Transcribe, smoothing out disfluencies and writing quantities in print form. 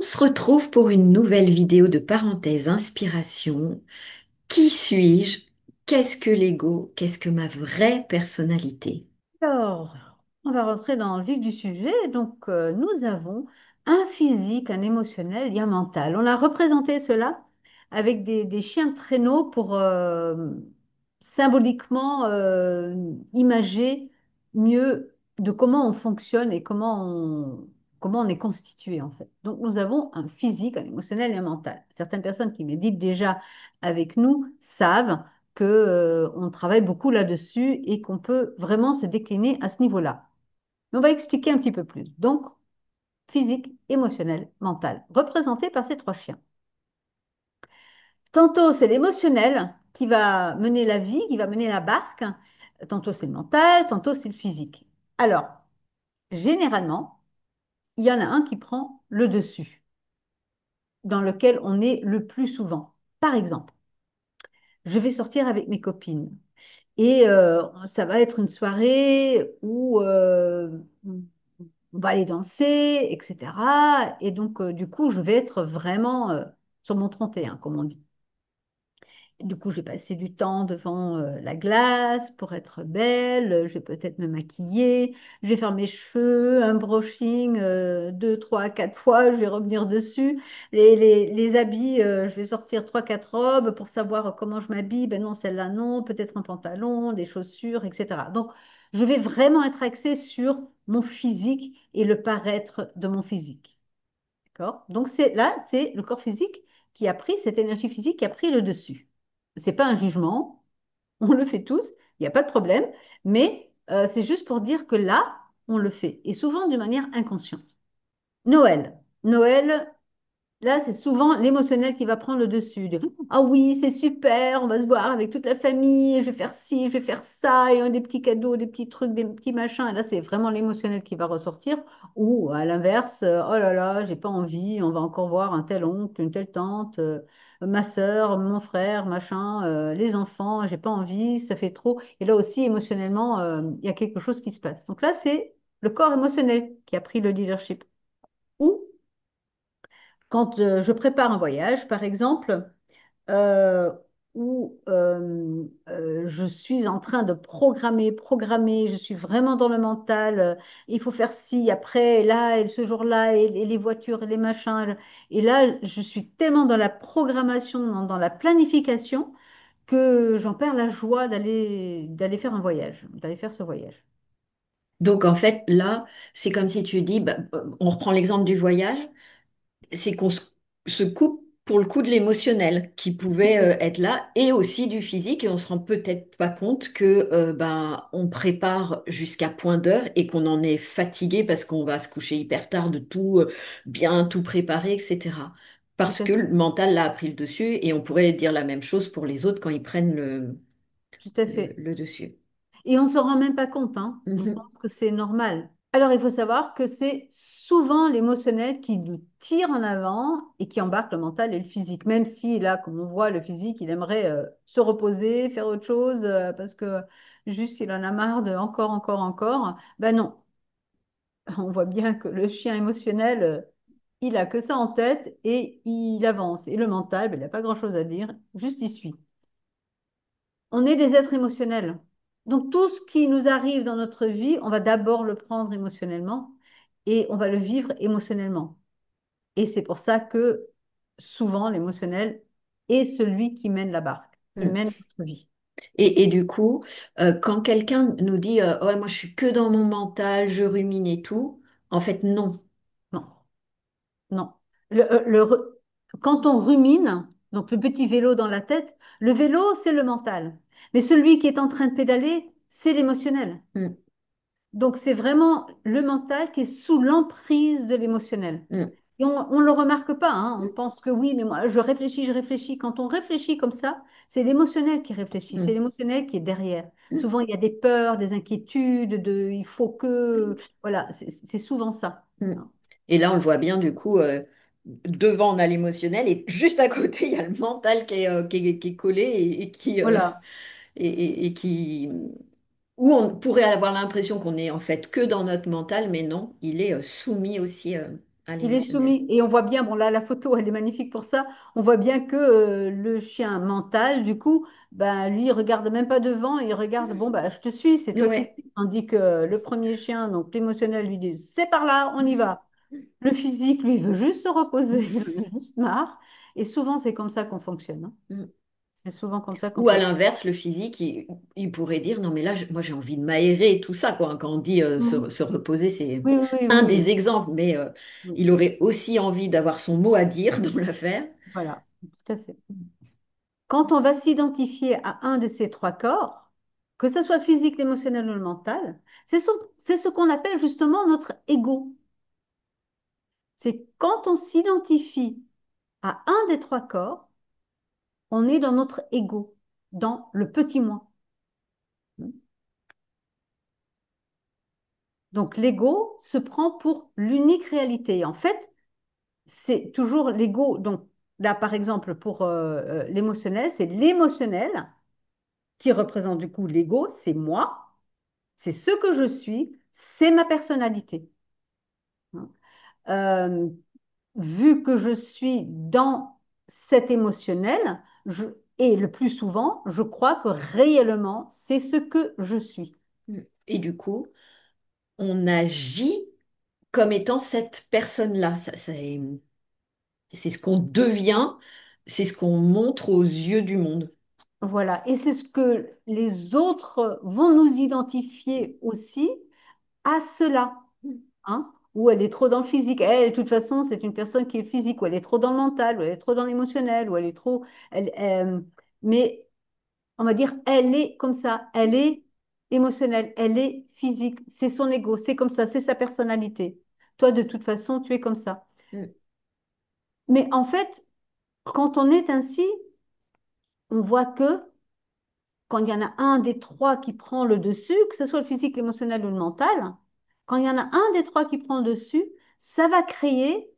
On se retrouve pour une nouvelle vidéo de parenthèse inspiration. Qui suis-je? Qu'est-ce que l'ego? Qu'est-ce que ma vraie personnalité? Alors, on va rentrer dans le vif du sujet. Donc, nous avons un physique, un émotionnel et un mental. On a représenté cela avec des chiens de traîneau pour symboliquement imager mieux de comment on fonctionne et comment on est constitué en fait. Donc, nous avons un physique, un émotionnel et un mental. Certaines personnes qui méditent déjà avec nous savent que, on travaille beaucoup là-dessus et qu'on peut vraiment se décliner à ce niveau-là. Mais on va expliquer un petit peu plus. Donc, physique, émotionnel, mental, représenté par ces trois chiens. Tantôt, c'est l'émotionnel qui va mener la vie, qui va mener la barque. Tantôt, c'est le mental, tantôt, c'est le physique. Alors, généralement, il y en a un qui prend le dessus, dans lequel on est le plus souvent. Par exemple, je vais sortir avec mes copines. Et ça va être une soirée où on va aller danser, etc. Et donc, du coup, je vais être vraiment sur mon 31, comme on dit. Du coup, je vais passer du temps devant la glace pour être belle. Je vais peut-être me maquiller. Je vais faire mes cheveux, un brushing deux, trois, quatre fois. Je vais revenir dessus. Les habits, je vais sortir trois, quatre robes pour savoir comment je m'habille. Ben non, celle-là, non. Peut-être un pantalon, des chaussures, etc. Donc, je vais vraiment être axée sur mon physique et le paraître de mon physique. D'accord? Donc, c'est le corps physique qui a pris, cette énergie physique qui a pris le dessus. C'est pas un jugement, on le fait tous, il n'y a pas de problème, mais c'est juste pour dire que là, on le fait, et souvent d'une manière inconsciente. Noël. Noël, là, c'est souvent l'émotionnel qui va prendre le dessus. Ah oui, c'est super, on va se voir avec toute la famille, je vais faire ci, je vais faire ça, et on a des petits cadeaux, des petits trucs, des petits machins. Et là, c'est vraiment l'émotionnel qui va ressortir. Ou à l'inverse, oh là là, j'ai pas envie, on va encore voir un tel oncle, une telle tante, ma sœur, mon frère, machin, les enfants, j'ai pas envie, ça fait trop. Et là aussi, émotionnellement, il y a quelque chose qui se passe. Donc là, c'est le corps émotionnel qui a pris le leadership. Ou quand je prépare un voyage, par exemple, euh, où je suis en train de programmer, je suis vraiment dans le mental, il faut faire ci, après, et là, et ce jour-là, et les voitures, et les machins. Et là, je suis tellement dans la programmation, dans la planification, que j'en perds la joie d'aller faire un voyage, d'aller faire ce voyage. Donc en fait, là, c'est comme si tu dis, bah, on reprend l'exemple du voyage, c'est qu'on se coupe pour le coup de l'émotionnel qui Tout pouvait à fait. être là et aussi du physique et on se rend peut-être pas compte que ben on prépare jusqu'à point d'heure et qu'on en est fatigué parce qu'on va se coucher hyper tard de tout bien tout préparer, etc. Tout Parce à que fait. le mental l'a pris le dessus et on pourrait dire la même chose pour les autres quand ils prennent Tout à fait. le dessus. Et on ne s'en rend même pas compte, hein. On pense Mhm. que c'est normal. Alors, il faut savoir que c'est souvent l'émotionnel qui nous tire en avant et qui embarque le mental et le physique. Même si, là, comme on voit, le physique, il aimerait se reposer, faire autre chose, parce que juste, il en a marre de encore, encore, encore. Ben non, on voit bien que le chien émotionnel, il a que ça en tête et il avance. Et le mental, ben, il n'a pas grand-chose à dire, juste il suit. On est des êtres émotionnels. Donc tout ce qui nous arrive dans notre vie, on va d'abord le prendre émotionnellement et on va le vivre émotionnellement. Et c'est pour ça que souvent l'émotionnel est celui qui mène la barque, qui Mm. mène notre vie. Et du coup, quand quelqu'un nous dit ouais, moi je suis que dans mon mental, je rumine et tout, en fait non. Non, non. Quand on rumine, donc le petit vélo dans la tête, le vélo, c'est le mental. Mais celui qui est en train de pédaler, c'est l'émotionnel. Mm, Donc, c'est vraiment le mental qui est sous l'emprise de l'émotionnel. mm, Et on ne le remarque pas, hein. On pense que oui, mais moi, je réfléchis, je réfléchis. Quand on réfléchit comme ça, c'est l'émotionnel qui réfléchit, c'est mm, l'émotionnel qui est derrière. mm. Souvent, il y a des peurs, des inquiétudes, il faut que... Voilà, c'est souvent ça, Mm. hein. Et là, on le voit bien, du coup, devant, on a l'émotionnel et juste à côté, il y a le mental qui est collé et qui, Voilà, et qui, où on pourrait avoir l'impression qu'on est en fait que dans notre mental, mais non, il est soumis aussi à Il est l'émotionnel. soumis. Et on voit bien, bon là, la photo, elle est magnifique pour ça. On voit bien que le chien mental, du coup, ben, lui, il regarde même pas devant, il regarde, bon, bah, je te suis, c'est toi qui Ouais. suis. Tandis que le premier chien, donc l'émotionnel, lui dit, c'est par là, on y va. Le physique, lui, il veut juste se reposer, il en a juste marre. Et souvent, c'est comme ça qu'on fonctionne, hein. C'est souvent comme ça qu'on Ou à fonctionne. l'inverse, le physique, il pourrait dire, non mais là, moi j'ai envie de m'aérer et tout ça, quoi. Quand on dit Mhm. se reposer, c'est Oui, oui, oui, un oui. des exemples, mais Oui. il aurait aussi envie d'avoir son mot à dire dans l'affaire. Voilà, tout à fait. Quand on va s'identifier à un de ces trois corps, que ce soit le physique, l'émotionnel ou le mental, c'est ce qu'on appelle justement notre ego. C'est quand on s'identifie à un des trois corps, on est dans notre ego, dans le petit moi. Donc l'ego se prend pour l'unique réalité. En fait, c'est toujours l'ego. Donc là, par exemple, pour l'émotionnel, c'est l'émotionnel qui représente du coup l'ego, c'est moi. C'est ce que je suis, c'est ma personnalité. Euh, Vu que je suis dans cet émotionnel, et le plus souvent, je crois que réellement, c'est ce que je suis. Et du coup, on agit comme étant cette personne-là. C'est ce qu'on devient, c'est ce qu'on montre aux yeux du monde. Voilà. Et c'est ce que les autres vont nous identifier aussi à cela. Hein, ou elle est trop dans le physique. Elle, de toute façon, c'est une personne qui est physique, ou elle est trop dans le mental, ou elle est trop dans l'émotionnel, ou elle est trop. Mais on va dire, elle est comme ça, elle est émotionnelle, elle est physique, c'est son ego, c'est comme ça, c'est sa personnalité. Toi, de toute façon, tu es comme ça. Mm, Mais en fait, quand on est ainsi, on voit que quand il y en a un des trois qui prend le dessus, que ce soit le physique, l'émotionnel ou le mental, quand il y en a un des trois qui prend le dessus, ça va créer